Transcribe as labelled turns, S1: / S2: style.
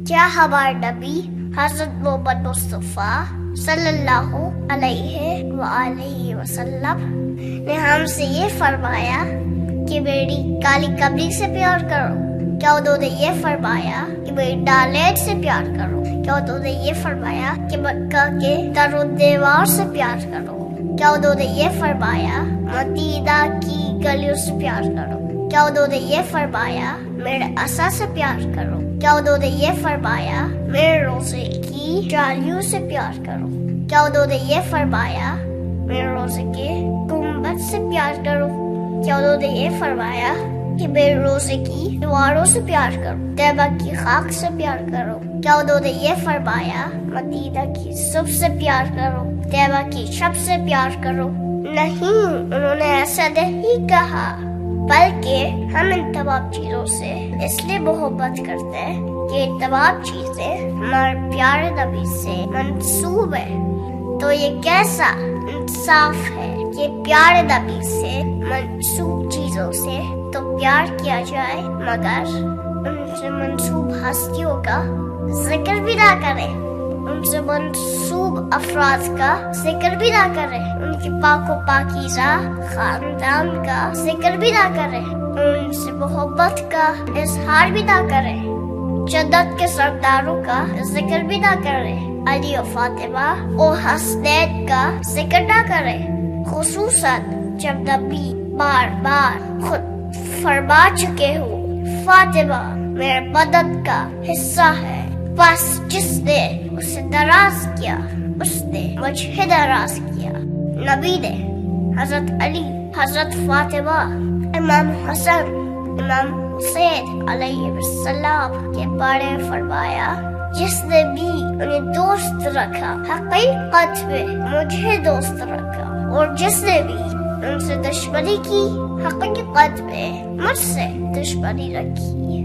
S1: کیا ہمارے نبی حضرت محمد مصطفیٰ صلی اللہ علیہ وآلہ وسلم نے ہم سے یہ فرمایا کہ میری کالی کمری سے پیار کرو؟ کیا انہوں نے یہ فرمایا کہ میری ڈالٹ سے پیار کرو؟ کیا انہوں نے یہ فرمایا کہ مکہ کے در و دیوار سے پیار کرو؟ کیا انہوں نے یہ فرمایا مدینہ کی گلیوں سے پیار کرو؟ کیا انہوں نے یہ فرمایا میرے عصا سے پیار کرو؟ کیا انہوں نے یہ فرمایا میرے روزے کی جالیوں سے پیار کرو؟ کیا انہوں نے یہ فرمایا میرے روزے کے گنبد سے پیار کرو؟ کیا انہوں نے یہ فرمایا کہ میرے روزے کی دیواروں سے پیار کرو، طیبہ کی خاک سے پیار کرو؟ کیا انہوں نے یہ فرمایا مدینہ کی صبح سے پیار کرو، طیبہ کی شب سے پیار کرو؟ نہیں، انہوں نے ایسا نہیں کہا، بلکہ ہم ان تمام چیزوں سے اس لیے محبت کرتے ہیں کہ یہ تمام چیزیں ہمارے پیارے نبی سے منسوب ہے۔ تو یہ کیسا انصاف ہے کہ پیارے نبی سے منسوب چیزوں سے تو پیار کیا جائے مگر ان سے منسوب ہستیوں کا ذکر بھی نہ کرے، ان سے منسوب افراد کا ذکر بھی نہ کرے، ان کی پاک و پاکیزہ خاندان کا ذکر بھی نہ کرے، ان سے محبت کا اظہار بھی نہ کرے، جنت کے سرداروں کا ذکر بھی نہ کرے، علی و فاطمہ و حسنین کا ذکر نہ کرے، خصوصاً جب نبی بار بار خود فرما چکے ہو فاطمہ میرے بدن کا حصہ ہے، بس جس نے اسے ناراض کیا اس نے مجھے ناراض کیا۔ نبی نے حضرت علی، حضرت فاطمہ، امام حسن، امام حسین علیہ السلام کے بارے میں فرمایا جس نے بھی انہیں دوست رکھا حقیقت میں مجھے دوست رکھا، اور جس نے بھی ان سے دشمنی کی حقیقت میں مجھ سے دشمنی رکھی۔